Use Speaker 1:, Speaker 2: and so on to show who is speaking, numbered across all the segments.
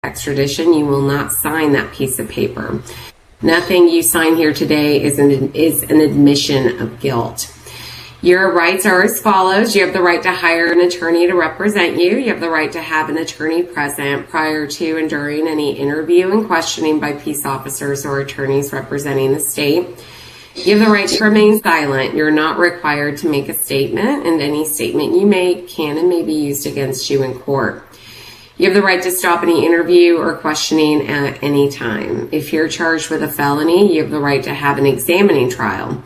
Speaker 1: extradition, you will not sign that piece of paper. Nothing you sign here today is an admission of guilt. Your rights are as follows. You have the right to hire an attorney to represent you. You have the right to have an attorney present prior to and during any interview and questioning by peace officers or attorneys representing the state. You have the right to remain silent. You're not required to make a statement, and any statement you make can and may be used against you in court. You have the right to stop any interview or questioning at any time. If you're charged with a felony, you have the right to have an examining trial.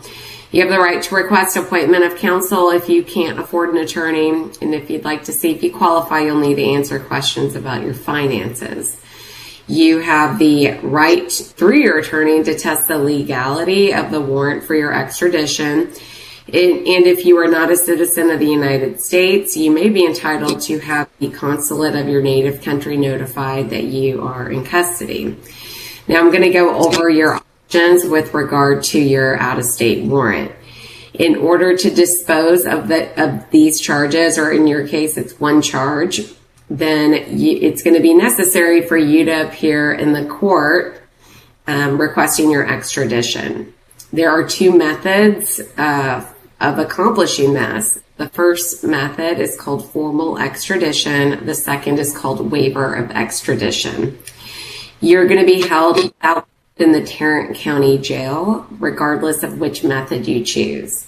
Speaker 1: You have the right to request appointment of counsel if you can't afford an attorney, and if you'd like to see if you qualify, you'll need to answer questions about your finances. You have the right, through your attorney, to test the legality of the warrant for your extradition. And if you are not a citizen of the United States, you may be entitled to have the consulate of your native country notified that you are in custody. Now I'm going to go over your options with regard to your out-of-state warrant. In order to dispose of these charges, or in your case it's one charge, then it's going to be necessary for you to appear in the court requesting your extradition. There are two methods of accomplishing this. The first method is called formal extradition. The second is called waiver of extradition. You're going to be held out in the Tarrant County Jail, regardless of which method you choose.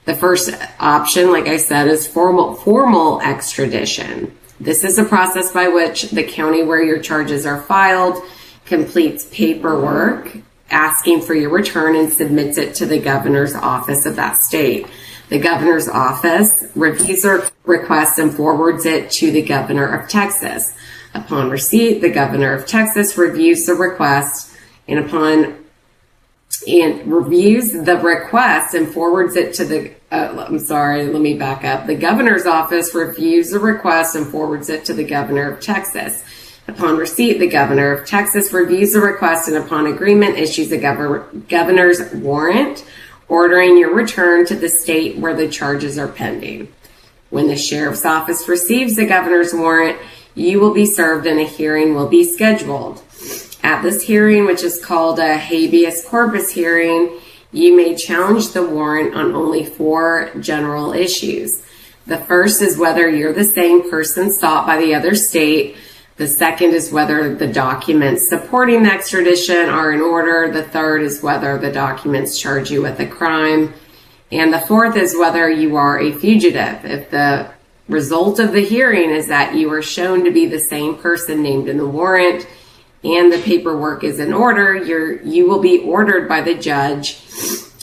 Speaker 1: The first option, like I said, is formal extradition. This is a process by which the county where your charges are filed completes paperwork asking for your return and submits it to the governor's office of that state. The governor's office reviews the request and forwards it to the governor of Texas. Upon receipt, the governor of Texas reviews the request and reviews the request and forwards it to the The governor's office reviews the request and forwards it to the governor of Texas. Upon receipt, the governor of Texas reviews the request and upon agreement issues a governor's warrant ordering your return to the state where the charges are pending. When the sheriff's office receives the governor's warrant, you will be served and a hearing will be scheduled. At this hearing, which is called a habeas corpus hearing, you may challenge the warrant on only 4 general issues. The first is whether you're the same person sought by the other state. The second is whether the documents supporting the extradition are in order. The third is whether the documents charge you with a crime. And the fourth is whether you are a fugitive. If the result of the hearing is that you are shown to be the same person named in the warrant and the paperwork is in order, you will be ordered by the judge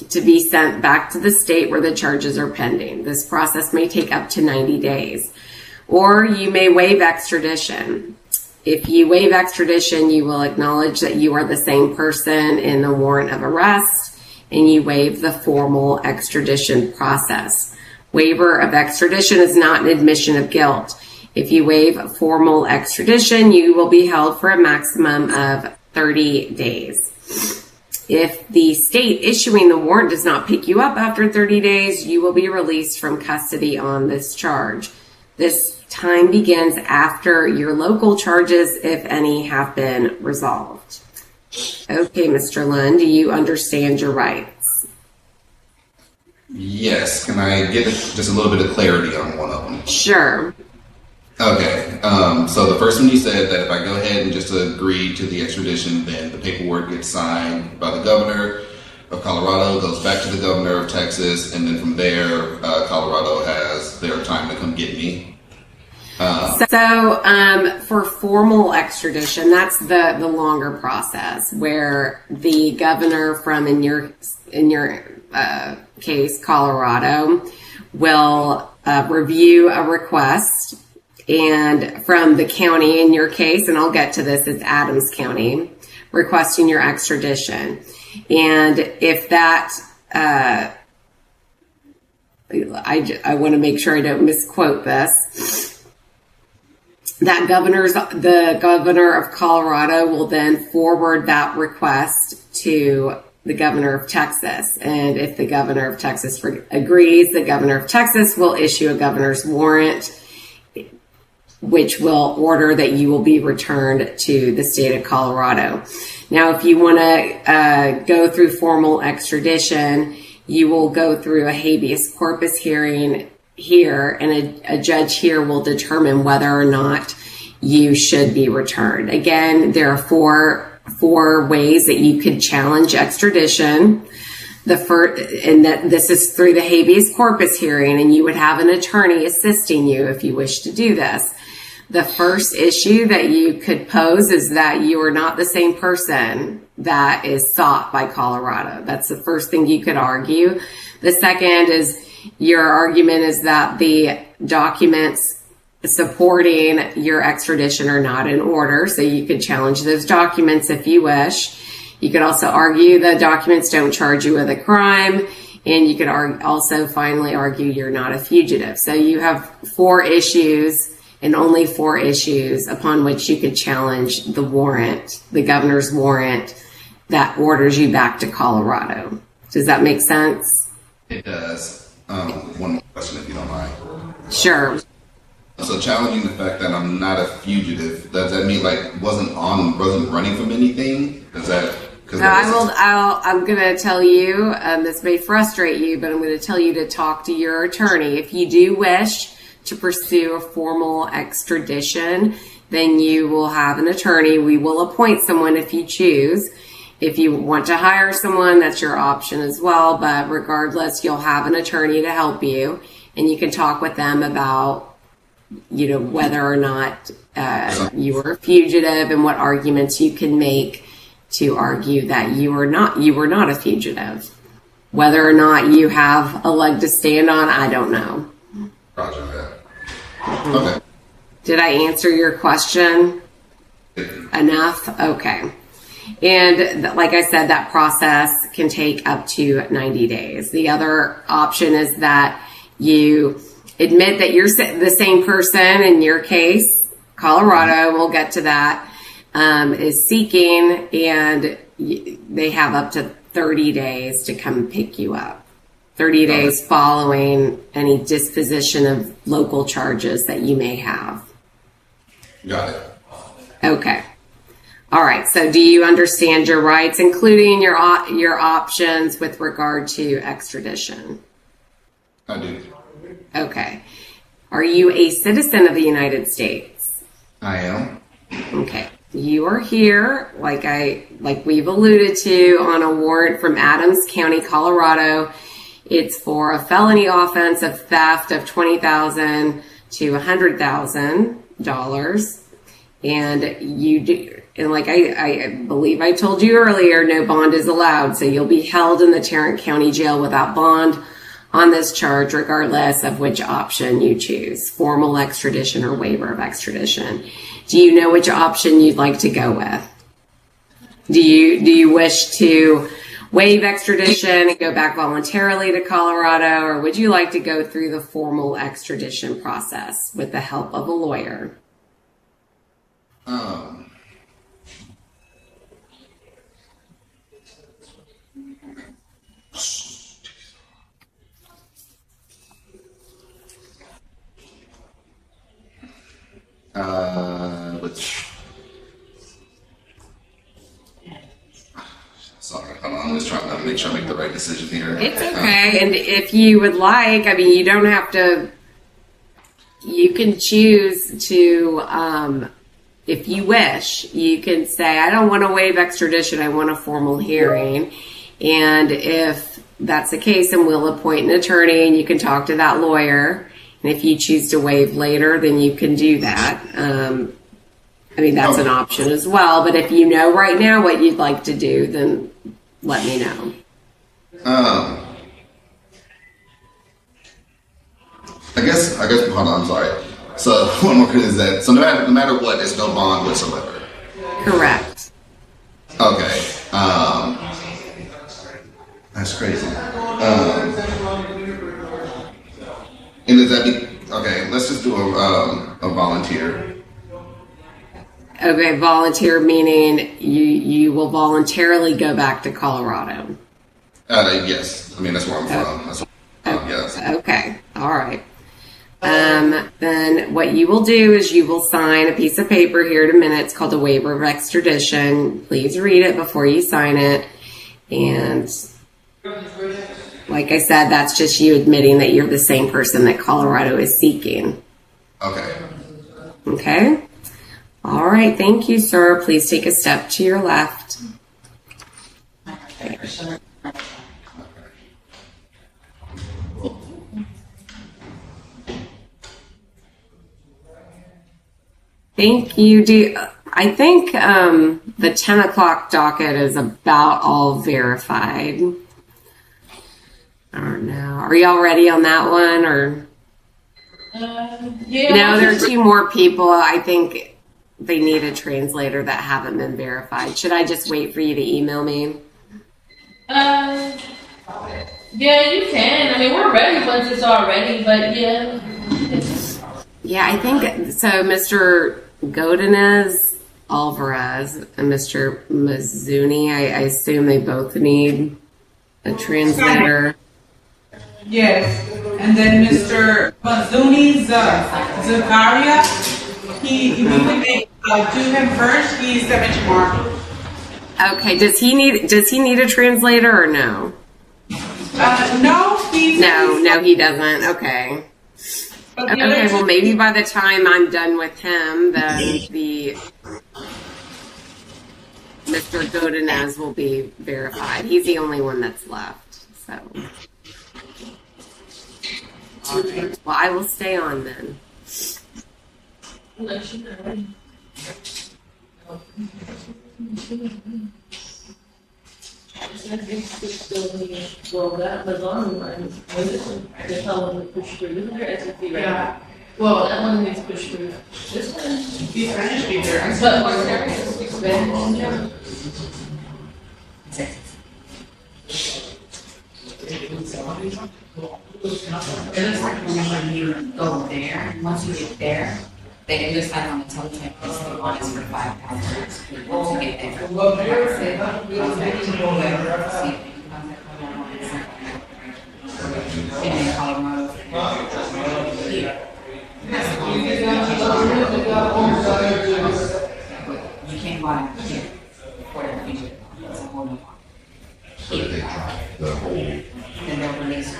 Speaker 1: to be sent back to the state where the charges are pending. This process may take up to 90 days. Or you may waive extradition. If you waive extradition, you will acknowledge that you are the same person in the warrant of arrest, and you waive the formal extradition process. Waiver of extradition is not an admission of guilt. If you waive formal extradition, you will be held for a maximum of 30 days. If the state issuing the warrant does not pick you up after 30 days, you will be released from custody on this charge. This time begins after your local charges, if any, have been resolved. Okay, Mr. Lund, do you understand your rights?
Speaker 2: Yes. Can I get just a little bit of clarity on one of them?
Speaker 1: Sure.
Speaker 2: Okay. So the first one, you said that if I go ahead and just agree to the extradition, then the paperwork gets signed by the governor of Colorado, goes back to the governor of Texas, and then from there, Colorado has their time to come get me.
Speaker 1: For formal extradition, that's the longer process where the governor from, in your case, Colorado, will review a request, and from the county, in your case, and I'll get to this, it's Adams County, requesting your extradition. And if that, I want to make sure I don't misquote this. The governor of Colorado will then forward that request to the governor of Texas. And if the governor of Texas agrees, the governor of Texas will issue a governor's warrant. which will order that you will be returned to the state of Colorado. Now, if you want to go through formal extradition, you will go through a habeas corpus hearing here, and a judge here will determine whether or not you should be returned. Again, there are four ways that you could challenge extradition. The first, and that this is through the habeas corpus hearing, and you would have an attorney assisting you if you wish to do this. The first issue that you could pose is that you are not the same person that is sought by Colorado. That's the first thing you could argue. The second is your argument is that the documents supporting your extradition are not in order, so you could challenge those documents if you wish. You could also argue the documents don't charge you with a crime, and you could also finally argue you're not a fugitive. So you have 4 issues, and only 4 issues upon which you could challenge the warrant, the governor's warrant that orders you back to Colorado. Does that make sense?
Speaker 2: It does. One more question, if you don't mind.
Speaker 1: Sure.
Speaker 2: So challenging the fact that I'm not a fugitive, does that mean wasn't running from anything? Does that?
Speaker 1: I'm going to tell you, this may frustrate you, but I'm going to tell you to talk to your attorney. If you do wish to pursue a formal extradition, then you will have an attorney. We will appoint someone if you choose. If you want to hire someone, that's your option as well. But regardless, you'll have an attorney to help you, and you can talk with them about, whether or not you were a fugitive and what arguments you can make to argue that you were not a fugitive. Whether or not you have a leg to stand on, I don't know.
Speaker 2: Roger that. Okay.
Speaker 1: Did I answer your question enough? Okay. And like I said, that process can take up to 90 days. The other option is that you admit that you're the same person. In your case, Colorado, we'll get to that, is seeking, and they have up to 30 days to come pick you up. 30 days following any disposition of local charges that you may have.
Speaker 2: Got it.
Speaker 1: Okay. All right. So do you understand your rights, including your options with regard to extradition?
Speaker 2: I do.
Speaker 1: Okay. Are you a citizen of the United States?
Speaker 2: I am.
Speaker 1: Okay. You are here, like we've alluded to, on a warrant from Adams County, Colorado. It's for a felony offense of theft of $20,000 to $100,000. And you do, and like I believe I told you earlier, no bond is allowed. So you'll be held in the Tarrant County Jail without bond on this charge, regardless of which option you choose, formal extradition or waiver of extradition. Do you know which option you'd like to go with? Do you wish to waive extradition and go back voluntarily to Colorado, or would you like to go through the formal extradition process with the help of a lawyer?
Speaker 2: Sorry, hold on. I'm just trying to make sure I make the right decision here.
Speaker 1: It's okay. And if you would like, you don't have to, you can choose to, if you wish, you can say, I don't want to waive extradition. I want a formal hearing. And if that's the case, then we'll appoint an attorney and you can talk to that lawyer. And if you choose to waive later, then you can do that. That's an option as well. But if you know right now what you'd like to do, then let me know.
Speaker 2: I guess, hold on, I'm sorry. So one more is that, so no matter what, there's no bond whatsoever.
Speaker 1: Correct.
Speaker 2: Okay. That's crazy. And does that be, okay, let's just do a volunteer.
Speaker 1: Okay, volunteer meaning you will voluntarily go back to Colorado.
Speaker 2: Yes. That's where I'm from. Yes.
Speaker 1: Okay. All right. then what you will do is you will sign a piece of paper here in a minute. It's called a waiver of extradition. Please read it before you sign it. And like I said, that's just you admitting that you're the same person that Colorado is seeking.
Speaker 2: Okay.
Speaker 1: Okay? All right. Thank you, sir. Please take a step to your left. Thank you. I think the 10 o'clock docket is about all verified. I don't know. Are y'all ready on that one? Or
Speaker 3: Yeah.
Speaker 1: no, there are two more people. I think they need a translator that haven't been verified. Should I just wait for you to email me?
Speaker 3: Yeah, you can. I mean, we're ready once it's all ready, but yeah.
Speaker 1: Yeah, I think so. Mr. Godinez Alvarez and Mr. Mizuni, I assume they both need a translator.
Speaker 4: Yes, and then Mr. Mazuni Zakaria, we can do him first. He's the benchmark.
Speaker 1: Okay, does he need a translator or no?
Speaker 4: No,
Speaker 1: he doesn't. Okay. Okay, well maybe by the time I'm done with him, then the Mr. Godinez will be verified. He's the only one that's left. So, well, I will stay on then.
Speaker 3: Well, that was online. They tell them to push through. This is your SSD, right?
Speaker 4: Yeah.
Speaker 3: Well, that one needs to push through. This one.
Speaker 4: He's Spanish speaker.
Speaker 3: But one Spanish.
Speaker 5: It looks like when you go there, once you get there, they just like on the teletype, the one is for £5. Once you get there. In Colorado. Here. You can't go out here for the future. It's a whole new one.
Speaker 2: So they try the whole.
Speaker 5: Then they'll release it.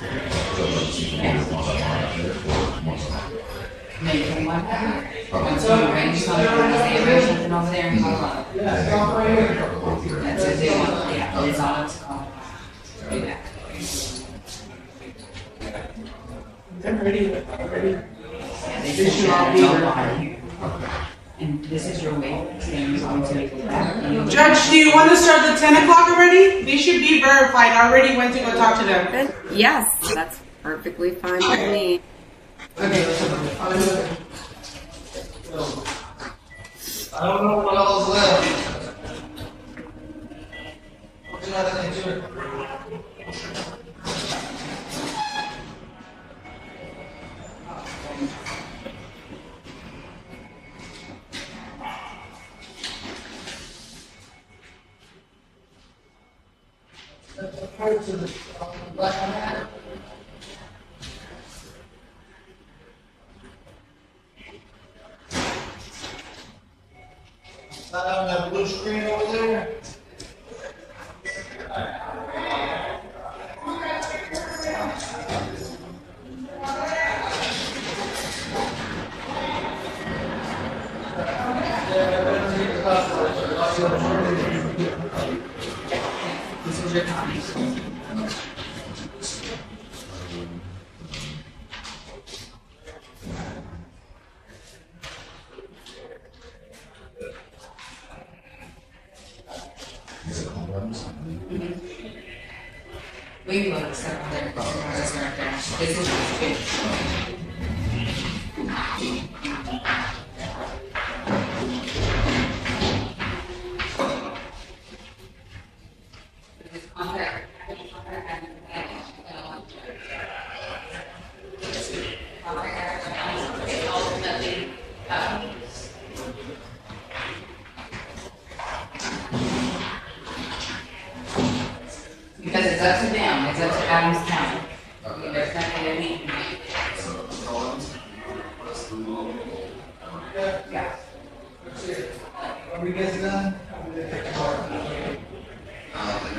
Speaker 5: Maybe from one back. Once you arrange something, they arrange something over there in Colorado. That's it, they want, yeah, it's all it's called. Do that.
Speaker 4: I'm ready.
Speaker 5: Yeah, they should all be here. And this is your way, saying you're going to make it back.
Speaker 4: Judge, do you want to start the 10 o'clock already? They should be verified. I already went to go talk to them.
Speaker 1: Good. Yes, that's perfectly fine with me.
Speaker 4: Okay.
Speaker 6: I don't know what else left. What did I do? Not on that blue screen over there?
Speaker 5: This is your copy. We will accept their process right there. This is finished. Because it's up to them, it's up to Adams County. There's nothing that we can do.
Speaker 6: we get done?
Speaker 2: And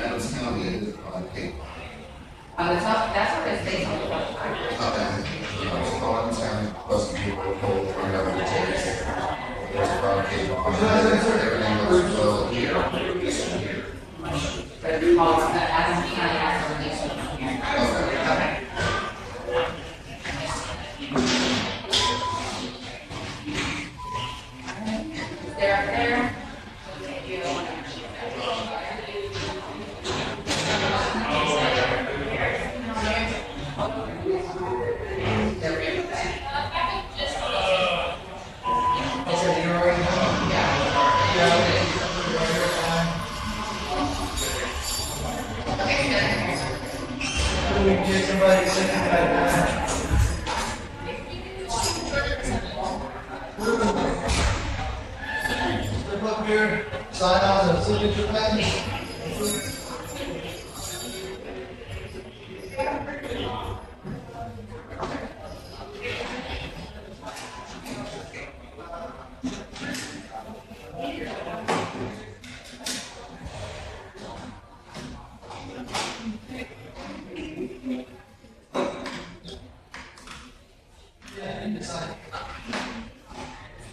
Speaker 2: Adams County is on paper.
Speaker 5: On the top, that's what it states on the website.
Speaker 2: So Adams County plus the people told right out of the text. There's a broad cable. Everything looks well here.
Speaker 5: But it's called, Adams County has a release from here. Okay. They're up there.
Speaker 6: Get somebody sitting back. Step up here, sign on the signature page.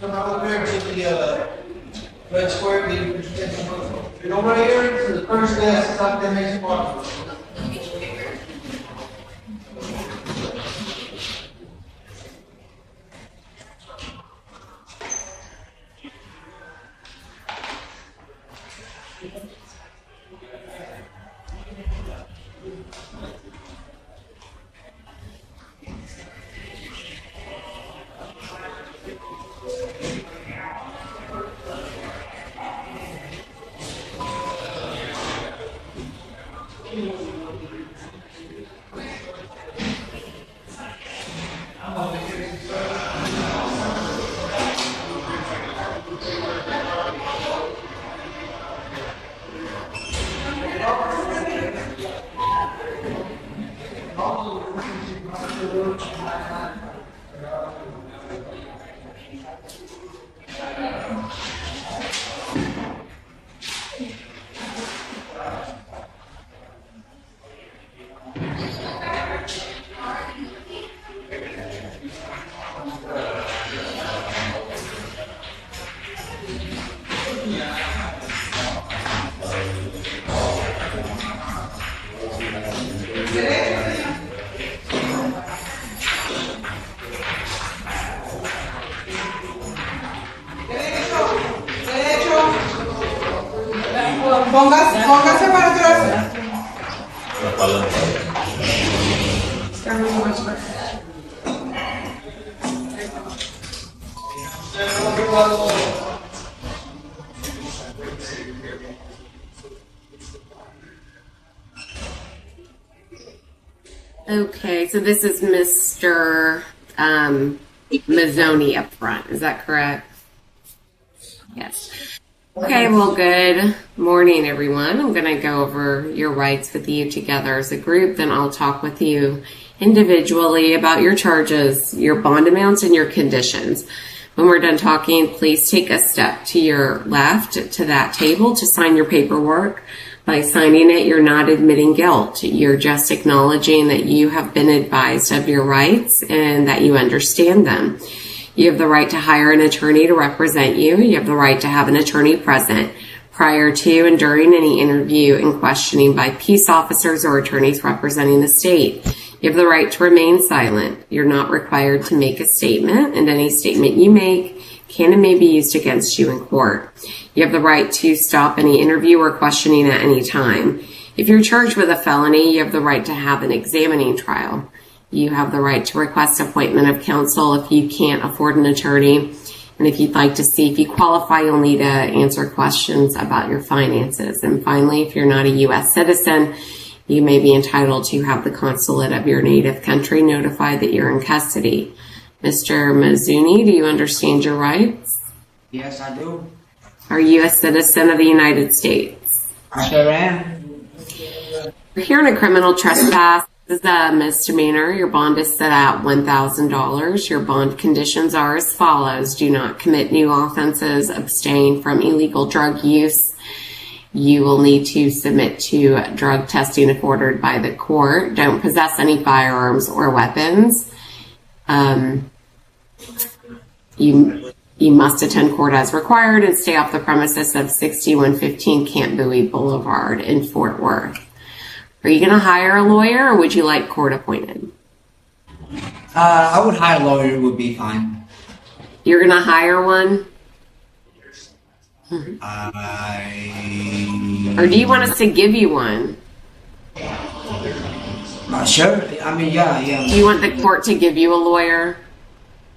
Speaker 6: Come on up here to the red square, you know right here, to the first desk, top that makes it possible.
Speaker 4: Póngase para atrás.
Speaker 1: Okay, so this is Mr. Mazzoni up front. Is that correct? Yes. Okay, well, good morning, everyone. I'm going to go over your rights with you together as a group. Then I'll talk with you individually about your charges, your bond amounts, and your conditions. When we're done talking, please take a step to your left to that table to sign your paperwork. By signing it, you're not admitting guilt. You're just acknowledging that you have been advised of your rights and that you understand them. You have the right to hire an attorney to represent you. You have the right to have an attorney present prior to and during any interview and questioning by peace officers or attorneys representing the state. You have the right to remain silent. You're not required to make a statement, and any statement you make can and may be used against you in court. You have the right to stop any interview or questioning at any time. If you're charged with a felony, you have the right to have an examining trial. You have the right to request appointment of counsel if you can't afford an attorney. And if you'd like to see if you qualify, you'll need to answer questions about your finances. And finally, if you're not a U.S. citizen, you may be entitled to have the consulate of your native country notified that you're in custody. Mr. Mazzoni, do you understand your rights?
Speaker 7: Yes, I do.
Speaker 1: Are you a citizen of the United States?
Speaker 7: I sure am.
Speaker 1: You're here in a criminal trespass This is a misdemeanor. Your bond is set at $1,000. Your bond conditions are as follows. Do not commit new offenses. Abstain from illegal drug use. You will need to submit to drug testing if ordered by the court. Don't possess any firearms or weapons. You must attend court as required and stay off the premises of 6115 Camp Bowie Boulevard in Fort Worth. Are you going to hire a lawyer or would you like court appointed?
Speaker 7: I would hire a lawyer, would be fine.
Speaker 1: You're going to hire one? Or do you want us to give you one?
Speaker 7: Sure. I mean, yeah.
Speaker 1: Do you want the court to give you a lawyer?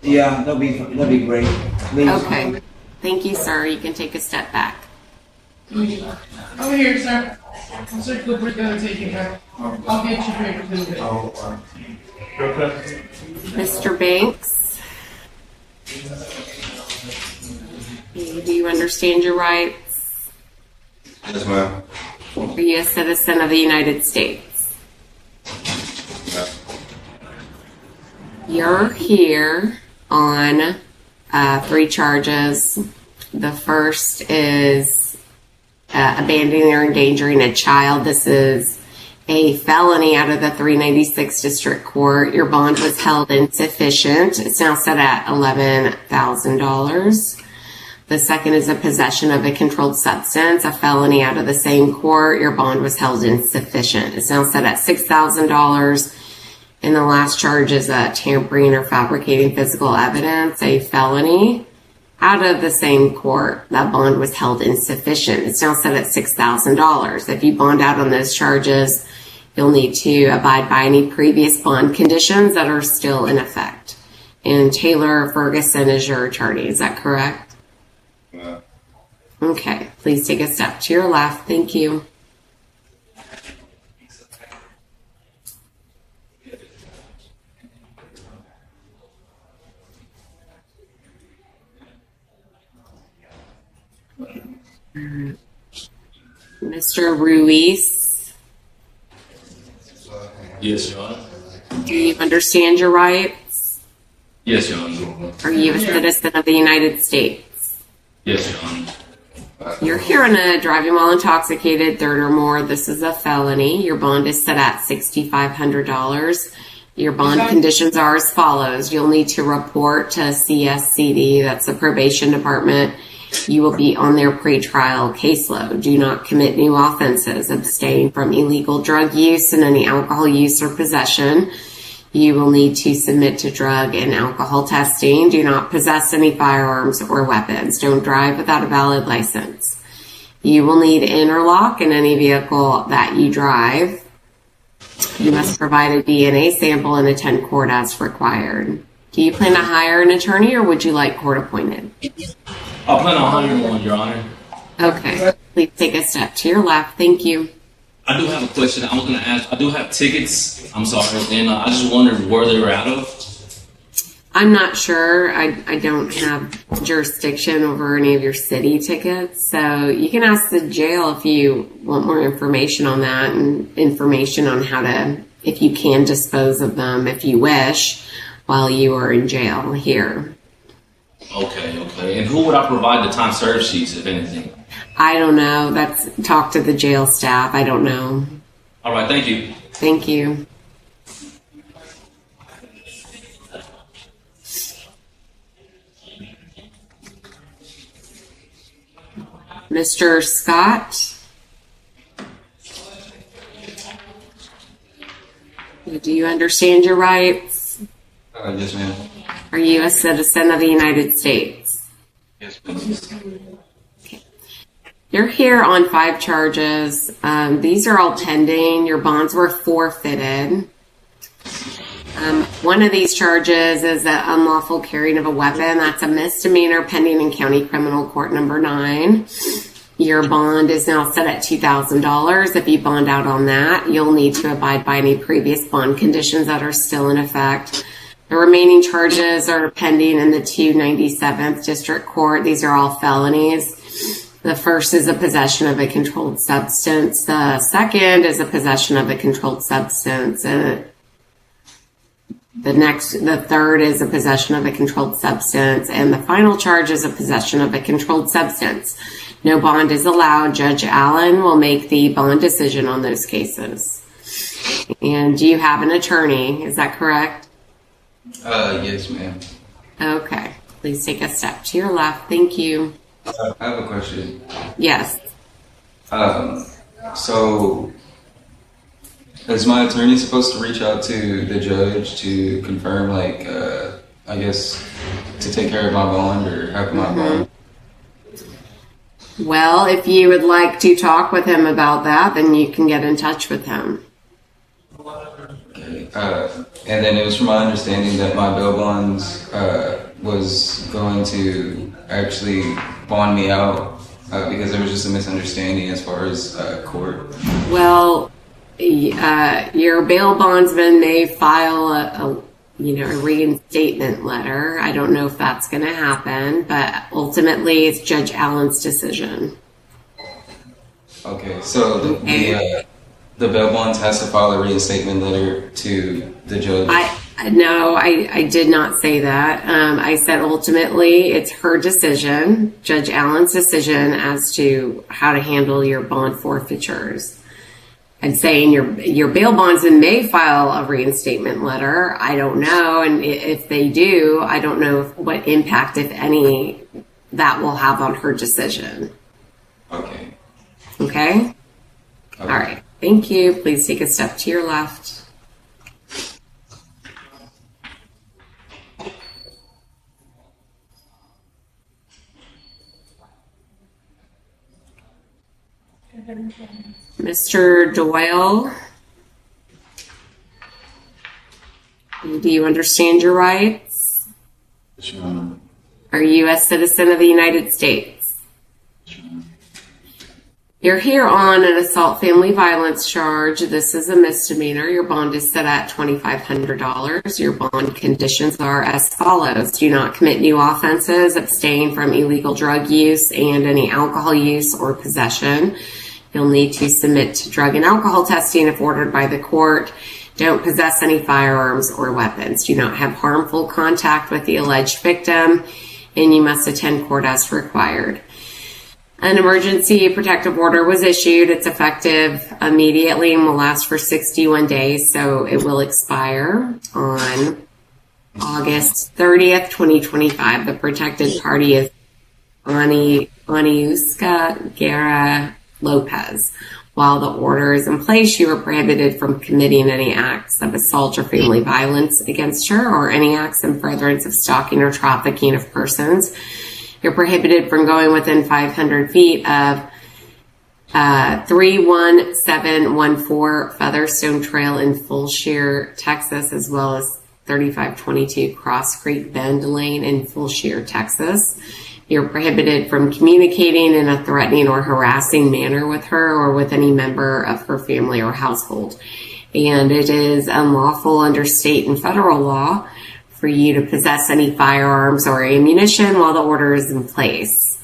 Speaker 7: Yeah, that'd be great. Please.
Speaker 1: Okay. Thank you, sir. You can take a step back.
Speaker 6: Over here, sir. Mr. Cooper's gonna take you back. I'll get you papers in a bit.
Speaker 1: Mr. Banks? Do you understand your rights?
Speaker 2: Yes, ma'am.
Speaker 1: Are you a citizen of the United States? You're here on 3 charges. The first is abandoning or endangering a child. This is a felony out of the 396 District Court. Your bond was held insufficient. It's now set at $11,000. The second is a possession of a controlled substance, a felony out of the same court. Your bond was held insufficient. It's now set at $6,000. And the last charge is tampering or fabricating physical evidence, a felony out of the same court. That bond was held insufficient. It's now set at $6,000. If you bond out on those charges, you'll need to abide by any previous bond conditions that are still in effect. And Taylor Ferguson is your attorney. Is that correct? Okay, please take a step to your left. Thank you. Mr. Ruiz,
Speaker 8: Yes, Your Honor.
Speaker 1: do you understand your rights?
Speaker 8: Yes, Your Honor.
Speaker 1: Are you a citizen of the United States?
Speaker 8: Yes, Your Honor.
Speaker 1: You're here on a driving while intoxicated, third or more. This is a felony. Your bond is set at $6,500. Your bond conditions are as follows. You'll need to report to CSCD, that's the probation department. You will be on their pretrial caseload. Do not commit new offenses. Abstain from illegal drug use and any alcohol use or possession. You will need to submit to drug and alcohol testing. Do not possess any firearms or weapons. Don't drive without a valid license. You will need interlock in any vehicle that you drive. You must provide a DNA sample and attend court as required. Do you plan to hire an attorney or would you like court appointed?
Speaker 8: I plan on hiring one, Your Honor.
Speaker 1: Okay. Please take a step to your left. Thank you.
Speaker 8: I do have a question. I was going to ask. I do have tickets. I'm sorry. And I just wondered where they were out of.
Speaker 1: I'm not sure. I don't have jurisdiction over any of your city tickets. So you can ask the jail if you want more information on that and information on how to, if you can dispose of them if you wish while you are in jail here.
Speaker 8: Okay. And who would I provide the time served sheets, if anything?
Speaker 1: I don't know. Talk to the jail staff. I don't know.
Speaker 8: All right. Thank you.
Speaker 1: Thank you. Mr. Scott? Do you understand your rights?
Speaker 2: Yes, ma'am.
Speaker 1: Are you a citizen of the United States?
Speaker 2: Yes, ma'am.
Speaker 1: You're here on 5 charges. These are all pending. Your bonds were forfeited. One of these charges is the unlawful carrying of a weapon. That's a misdemeanor pending in County Criminal Court number 9. Your bond is now set at $2,000. If you bond out on that, you'll need to abide by any previous bond conditions that are still in effect. The remaining charges are pending in the 297th District Court. These are all felonies. The first is a possession of a controlled substance. The second is a possession of a controlled substance. And the third is a possession of a controlled substance. And the final charge is a possession of a controlled substance. No bond is allowed. Judge Allen will make the bond decision on those cases. And do you have an attorney? Is that correct?
Speaker 9: Yes, ma'am.
Speaker 1: Okay. Please take a step to your left. Thank you.
Speaker 9: I have a question.
Speaker 1: Yes.
Speaker 9: So, is my attorney supposed to reach out to the judge to confirm, like, I guess, to take care of my bond or have my bond?
Speaker 1: Well, if you would like to talk with him about that, then you can get in touch with him.
Speaker 9: Okay. And then it was from my understanding that my bail bonds was going to actually bond me out because there was just a misunderstanding as far as court.
Speaker 1: Well, your bail bondsman may file a reinstatement letter. I don't know if that's going to happen, but ultimately it's Judge Allen's decision.
Speaker 9: Okay, so the bail bonds has to file a reinstatement letter to the judge.
Speaker 1: No, I did not say that. I said ultimately it's her decision, Judge Allen's decision as to how to handle your bond forfeitures. And saying your bail bondsman may file a reinstatement letter. I don't know. And if they do, I don't know what impact, if any, that will have on her decision.
Speaker 9: Okay.
Speaker 1: Okay? All right. Thank you. Please take a step to your left. Mr. Doyle, do you understand your rights?
Speaker 10: Sure.
Speaker 1: Are you a citizen of the United States?
Speaker 10: Sure.
Speaker 1: You're here on an assault family violence charge. This is a misdemeanor. Your bond is set at $2,500. Your bond conditions are as follows. Do not commit new offenses, abstain from illegal drug use and any alcohol use or possession. You'll need to submit to drug and alcohol testing if ordered by the court. Don't possess any firearms or weapons. Do not have harmful contact with the alleged victim, and you must attend court as required. An emergency protective order was issued. It's effective immediately and will last for 61 days, so it will expire on August 30th, 2025. The protected party is Aniuska Guerra Lopez. While the order is in place, you are prohibited from committing any acts of assault or family violence against her or any acts in furtherance of stalking or trafficking of persons. You're prohibited from going within 500 feet of 31714 Featherstone Trail in Fulshire, Texas, as well as 3522 Cross Creek Bend Lane in Fulshire, Texas. You're prohibited from communicating in a threatening or harassing manner with her or with any member of her family or household. And it is unlawful under state and federal law for you to possess any firearms or ammunition while the order is in place.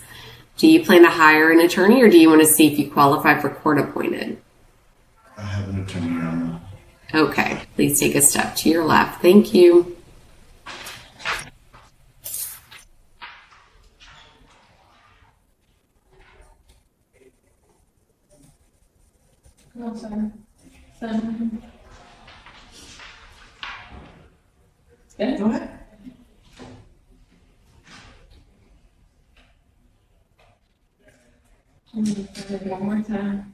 Speaker 1: Do you plan to hire an attorney, or do you want to see if you qualify for court appointed?
Speaker 10: I have an attorney, Your Honor.
Speaker 1: Okay, please take a step to your left. Thank you.
Speaker 3: No, sir. Seven. Okay.
Speaker 4: Go ahead.
Speaker 3: One more time.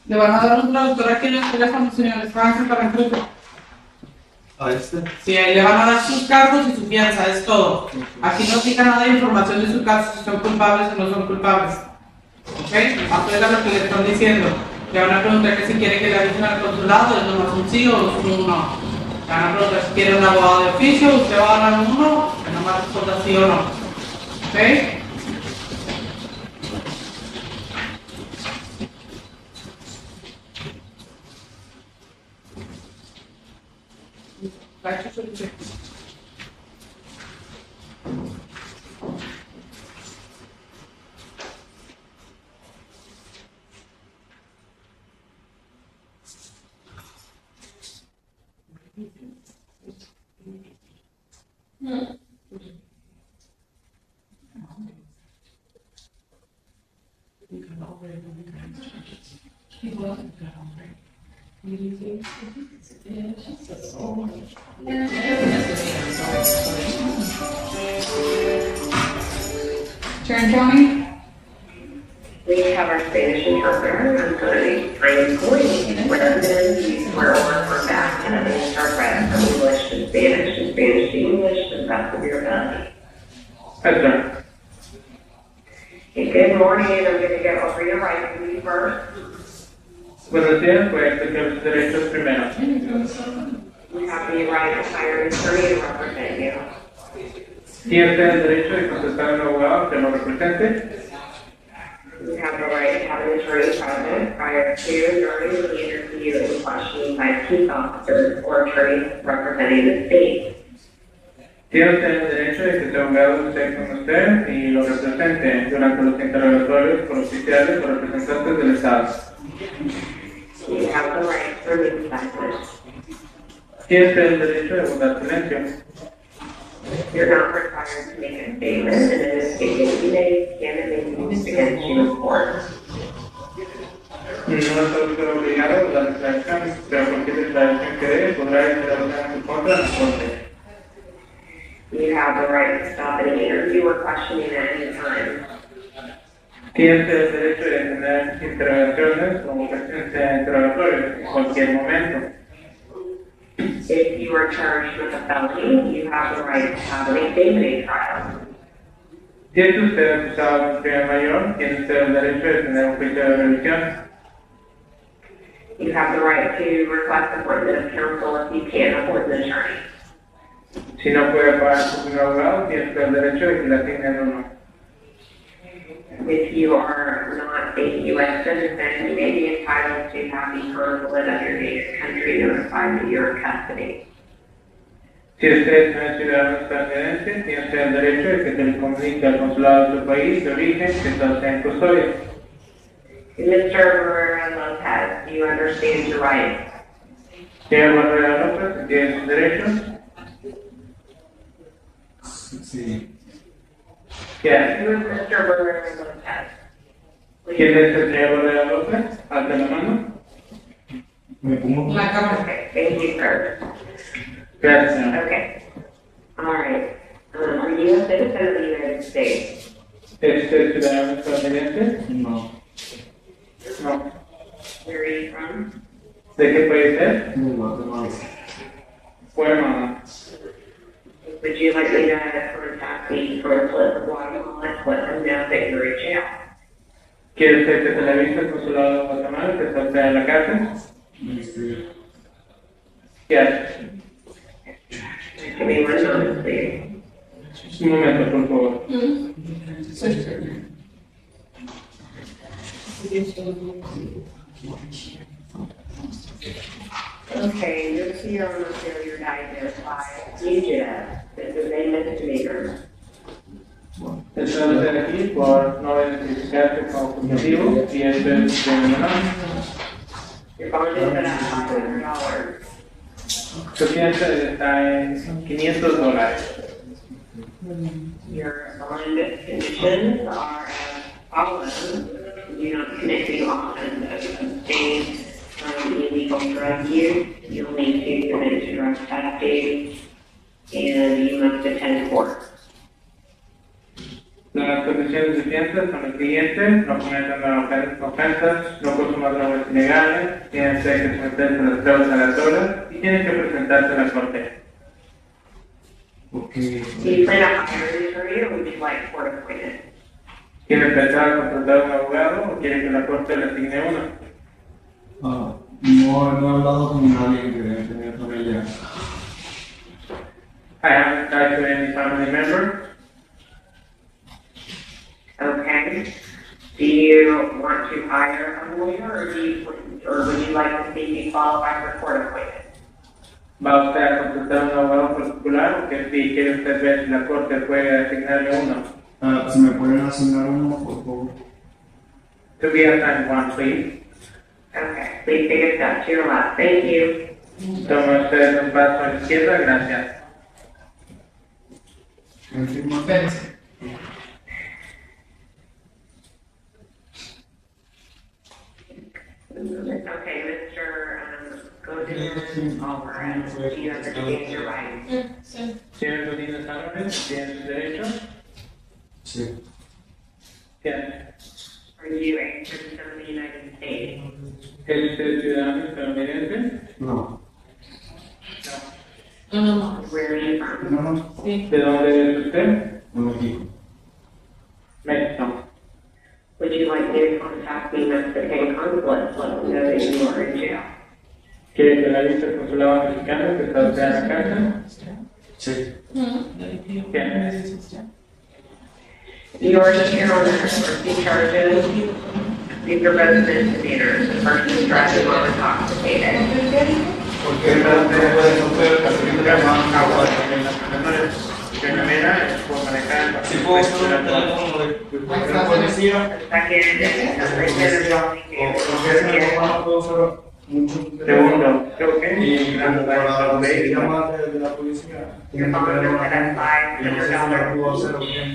Speaker 4: Le van a dar un traductor aquí en el teléfono, señores. Váyanse para enfrente.
Speaker 6: ¿A este?
Speaker 4: Sí, ahí le van a dar sus cargos y su fianza, es todo. Aquí no diga nada de información de su caso, si son culpables o no son culpables. ¿Ok? Aprenda lo que le están diciendo. Le van a preguntar que si quiere que le avisen al consulado, es nomás un sí o es un no. Le van a preguntar si quiere un abogado de oficio, usted va a dar uno, que nomás responda sí o no. ¿Ok? Back to you.
Speaker 5: Sharon County?
Speaker 1: We have our Spanish interpreter. I'm going to recommend where we're back and then start right from English to Spanish and Spanish to English to the best of your ability.
Speaker 6: Yes,
Speaker 1: Okay, good morning. I'm going to go over your rights with you first.
Speaker 6: buenos días, voy a explicar los derechos primero.
Speaker 1: You have the right to hire an attorney to represent you.
Speaker 6: Tiene usted el derecho de contratar a un abogado que lo represente.
Speaker 1: You have the right to have an attorney present prior to, during the interview, and questioning by peace officers or attorneys representing the state.
Speaker 6: Tiene usted el derecho de que su abogado esté con usted y lo represente durante los interrogatorios por oficiales o representantes del Estado.
Speaker 1: You have the right to remain silent.
Speaker 6: Tiene usted el derecho de guardar silencio.
Speaker 1: You're not required to make a statement, and a statement you may can be used against you in court.
Speaker 6: No está usted obligado a dar declaración, pero cualquier declaración que dé podrá ser usada en su contra en la corte.
Speaker 1: You have the right to stop any interview or questioning at any time.
Speaker 6: Tiene usted el derecho de tener interrogaciones o interrogatorios en cualquier momento.
Speaker 1: If you are charged with a felony, you have the right to have an indemnity trial.
Speaker 6: Si es usted acusado de un crimen mayor, tiene usted el derecho de tener un juicio de revisión.
Speaker 1: You have the right to request appointment of counsel if you can't afford an attorney.
Speaker 6: Si no puede pagar por un abogado, tiene usted el derecho de que le asignen uno.
Speaker 1: If you are not a U.S. citizen, you may be entitled to have the consulate of your native country notified that you're in custody.
Speaker 6: Si usted no es ciudadano estadounidense, tiene usted el derecho de que se le comunique al consulado de su país de origen que está usted en custodia.
Speaker 1: Mr. Herrera Lopez, do you understand your rights?
Speaker 6: Señor Barrera López, ¿entiende sus derechos?
Speaker 10: Sí.
Speaker 6: Yes.
Speaker 1: Who is Mr. Herrera Lopez?
Speaker 6: ¿Quién es el señor Barrera López? Alta la mano.
Speaker 10: Me pongo.
Speaker 5: La cámara.
Speaker 1: Okay, thank you, sir.
Speaker 6: Gracias, señor.
Speaker 1: Okay. All right. Are you a citizen of the United States?
Speaker 6: ¿Es usted ciudadano estadounidense?
Speaker 10: No.
Speaker 6: No.
Speaker 1: Where are you from?
Speaker 6: ¿De qué país es?
Speaker 10: De Guatemala.
Speaker 6: Guatemala.
Speaker 1: Would you like me to contact the consulate of Guatemala and let them know that you're in jail?
Speaker 6: ¿Quiere usted que se le avise al consulado de Guatemala que está usted en la cárcel?
Speaker 10: Sí.
Speaker 6: Yes.
Speaker 1: Give me one moment, please.
Speaker 6: Un momento, por favor.
Speaker 1: Okay, you're here on the failure diagnosed by fugitive. This is a misdemeanor.
Speaker 6: Está usted aquí por no identificarse como fugitivo y esto es criminal.
Speaker 1: Your bond is set at $500.
Speaker 6: Su fianza está en $500.
Speaker 1: Your bond conditions are as follows. You not commit the offense of abstain from illegal drug use. You'll need to commit to drug testing, and you must attend court.
Speaker 6: Las condiciones de fianza son las siguientes: no cometan ofensas, no consuman drogas ilegales, tienen que someterse a las pruebas aleatorias y tienen que presentarse a la corte.
Speaker 10: Okay.
Speaker 1: Do you plan on hiring an attorney, or would you like court appointed?
Speaker 6: ¿Quieren pensar contratar a un abogado o quieren que la corte le asigne uno?
Speaker 10: No he hablado con nadie que tenía familia.
Speaker 6: I haven't talked to any family member.
Speaker 1: Okay. Do you want to hire a lawyer, or would you like to see me qualify for court appointment?
Speaker 6: ¿Va usted a contratar un abogado particular o que sí quiere usted ver si la corte puede asignarle uno?
Speaker 10: Si me pueden asignar uno, por favor.
Speaker 6: To be assigned one, please.
Speaker 1: Okay, please take a step to your left. Thank you.
Speaker 6: Toma usted un paso a la izquierda, gracias.
Speaker 10: ¿Me firma?
Speaker 5: Espérese.
Speaker 1: Okay, Mr. Godin Alvarez, do you understand your rights?
Speaker 6: Señor Godínez Álvarez, ¿tiene sus derechos?
Speaker 10: Sí.
Speaker 6: Bien.
Speaker 1: Are you a citizen of the United States?
Speaker 6: ¿Es usted ciudadano estadounidense?
Speaker 10: No.
Speaker 1: Where are you from?
Speaker 10: No.
Speaker 6: ¿De dónde es usted?
Speaker 10: No me digo.
Speaker 6: México.
Speaker 1: Would you like me to contact the Mexican consulate to let them know that you are in jail?
Speaker 6: ¿Quiere que la avise al consulado mexicano que está usted en la cárcel?
Speaker 10: Sí.
Speaker 6: Bien.
Speaker 1: You are here on the conspiracy charges. These are both misdemeanors. The person is driving while intoxicated.
Speaker 10: ¿Por qué no puede hacer
Speaker 6: La primera es por manejar
Speaker 10: Si puedo usar un teléfono de la policía,
Speaker 1: The second is because they said they're going
Speaker 10: porque ese teléfono no puedo usar mucho.
Speaker 6: Segundo, creo que
Speaker 10: Y como para recibir llamadas de la policía, tienen que tener una agenda, y no sé si la puedo hacer o bien.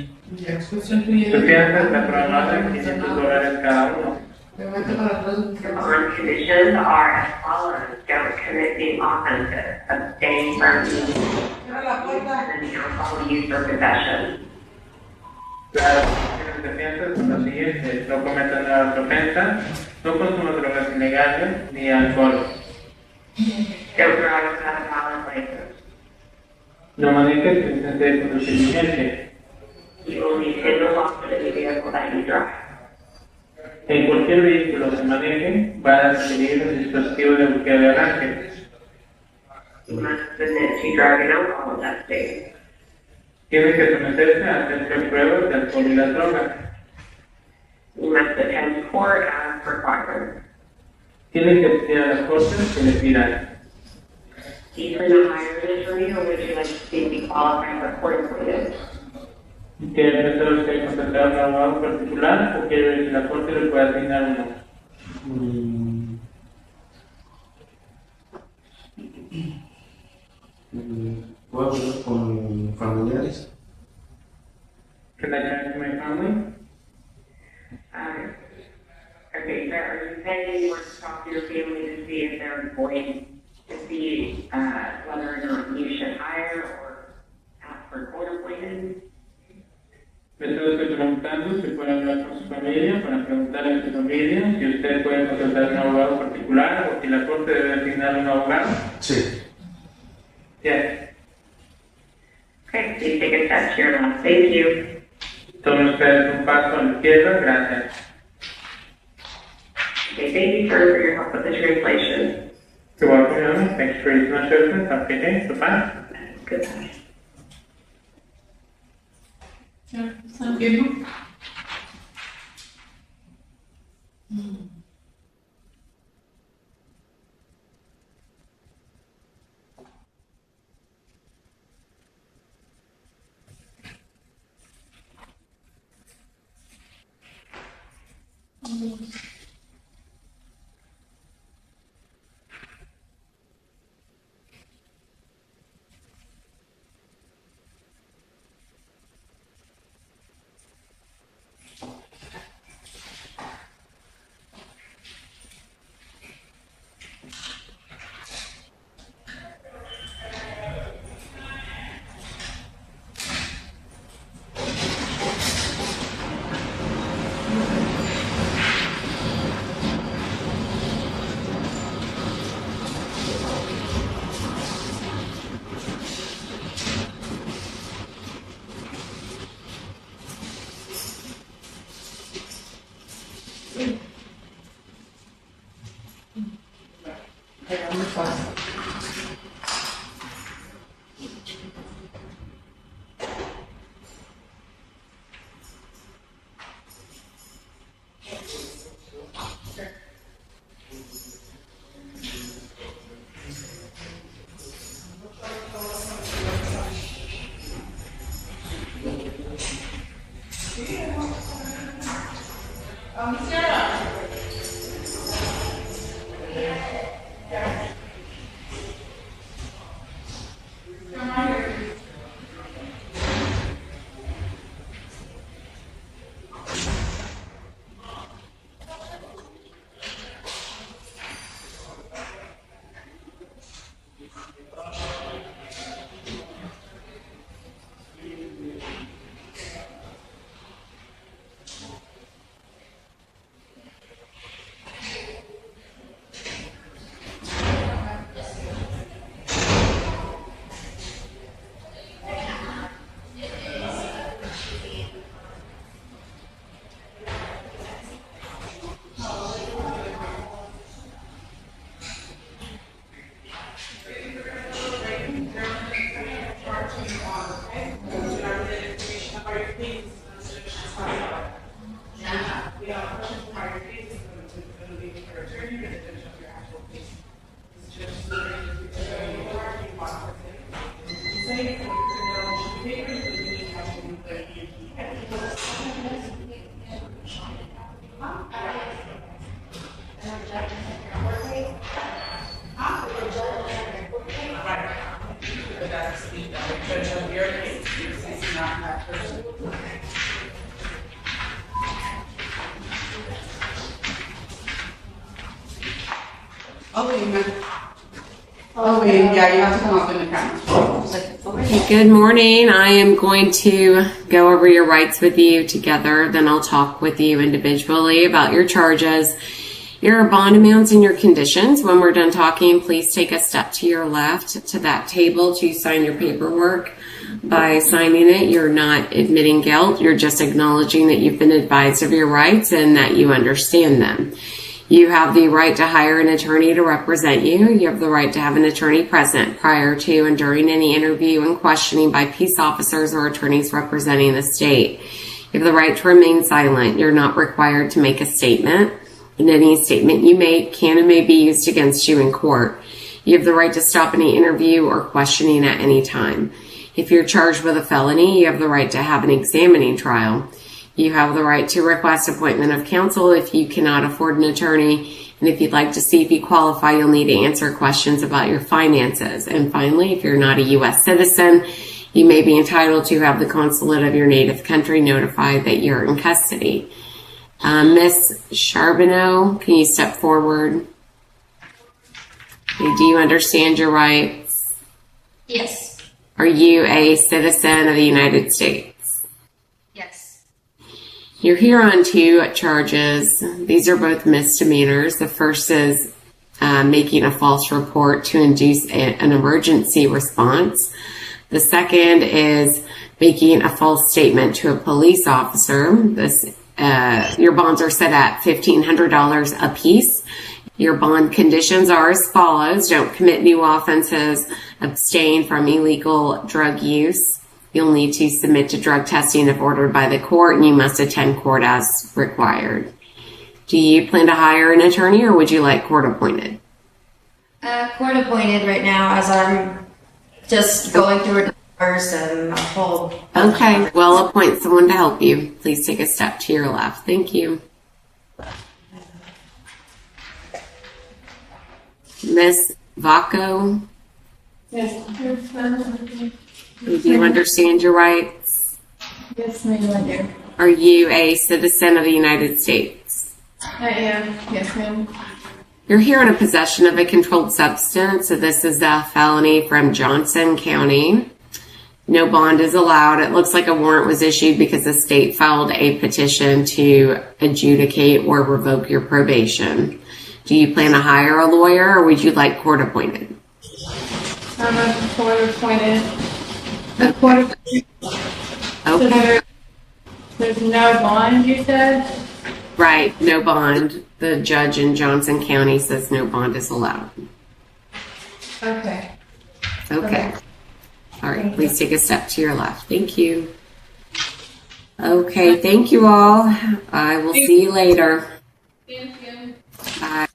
Speaker 6: su fianza está programada en $500 cada uno.
Speaker 1: Your bond conditions are as follows. Don't commit the offenses. Abstain from any alcohol use or possession.
Speaker 6: Las condiciones de fianza son las siguientes: no cometan nuevas ofensas, no consuman drogas ilegales ni alcohol.
Speaker 1: Don't drive without a valid license.
Speaker 6: No manejes sin licencia de conducir vigente.
Speaker 1: You will need handle lock for any vehicle that you drive.
Speaker 6: En cualquier vehículo que maneje, va a adquirir el dispositivo de búsqueda de arranque.
Speaker 1: You must submit to driving alcohol testing.
Speaker 6: Tiene que someterse a hacer pruebas de alcohol y las drogas.
Speaker 1: You must attend court as required.
Speaker 6: Tiene que asistir a las cortes que le pidan.
Speaker 1: Do you plan to hire an attorney or would you like to see me qualified for court appointed?
Speaker 6: ¿Quiere empezar usted a contratar a un abogado particular o quiere ver si la corte le puede asignar uno?
Speaker 10: ¿Puedo hablar con familiares?
Speaker 6: Can I turn to my family?
Speaker 1: Okay, so are you saying you want to talk to your family to see if they're going to see whether or not you should hire or ask for court appointed?
Speaker 6: Me estoy preguntando si puede hablar con su familia para preguntarle a su familia si usted puede contratar un abogado particular o si la corte debe asignar un abogado.
Speaker 10: Sí.
Speaker 6: Yes.
Speaker 1: Okay, please take a step to your left. Thank you.
Speaker 6: Tome usted un paso a la izquierda, gracias.
Speaker 1: Okay, thank you, sir, for your help with the translation.
Speaker 6: You're welcome, Yoni. Thanks for your assistance. Have a good day. Goodbye.
Speaker 1: Goodbye.
Speaker 3: Thank you.
Speaker 4: Okay, yeah, you have to come up in the camera.
Speaker 1: Okay, good morning. I am going to go over your rights with you together. Then I'll talk with you individually about your charges, your bond amounts, and your conditions. When we're done talking, please take a step to your left to that table to sign your paperwork. By signing it, you're not admitting guilt. You're just acknowledging that you've been advised of your rights and that you understand them. You have the right to hire an attorney to represent you. You have the right to have an attorney present prior to and during any interview and questioning by peace officers or attorneys representing the state. You have the right to remain silent. You're not required to make a statement, and any statement you make can and may be used against you in court. You have the right to stop any interview or questioning at any time. If you're charged with a felony, you have the right to have an examining trial. You have the right to request appointment of counsel if you cannot afford an attorney. And if you'd like to see if you qualify, you'll need to answer questions about your finances. And finally, if you're not a U.S. citizen, you may be entitled to have the consulate of your native country notified that you're in custody. Miss Charbonneau, can you step forward? Okay, do you understand your rights?
Speaker 11: Yes.
Speaker 1: Are you a citizen of the United States?
Speaker 11: Yes.
Speaker 1: You're here on 2 charges. These are both misdemeanors. The first is making a false report to induce an emergency response. The second is making a false statement to a police officer. Your bonds are set at $1,500 apiece. Your bond conditions are as follows. Don't commit new offenses. Abstain from illegal drug use. You'll need to submit to drug testing if ordered by the court, and you must attend court as required. Do you plan to hire an attorney, or would you like court appointed?
Speaker 11: Court appointed right now, as I'm just going through a divorce and a whole...
Speaker 1: Okay, well, appoint someone to help you. Please take a step to your left. Thank you. Miss Vaco,
Speaker 3: Yes.
Speaker 1: do you understand your rights?
Speaker 3: Yes, ma'am, I do.
Speaker 1: Are you a citizen of the United States?
Speaker 3: I am. Yes, ma'am.
Speaker 1: You're here in a possession of a controlled substance, so this is a felony from Johnson County. No bond is allowed. It looks like a warrant was issued because the state filed a petition to adjudicate or revoke your probation. Do you plan to hire a lawyer, or would you like court appointed?
Speaker 3: I'm a court appointed. The court.
Speaker 1: Okay.
Speaker 3: So there's no bond, you said?
Speaker 1: Right, no bond. The judge in Johnson County says no bond is allowed.
Speaker 3: Okay.
Speaker 1: Okay. All right, please take a step to your left. Thank you. Okay, thank you all. I will see you later.
Speaker 3: Thank you.
Speaker 1: Bye.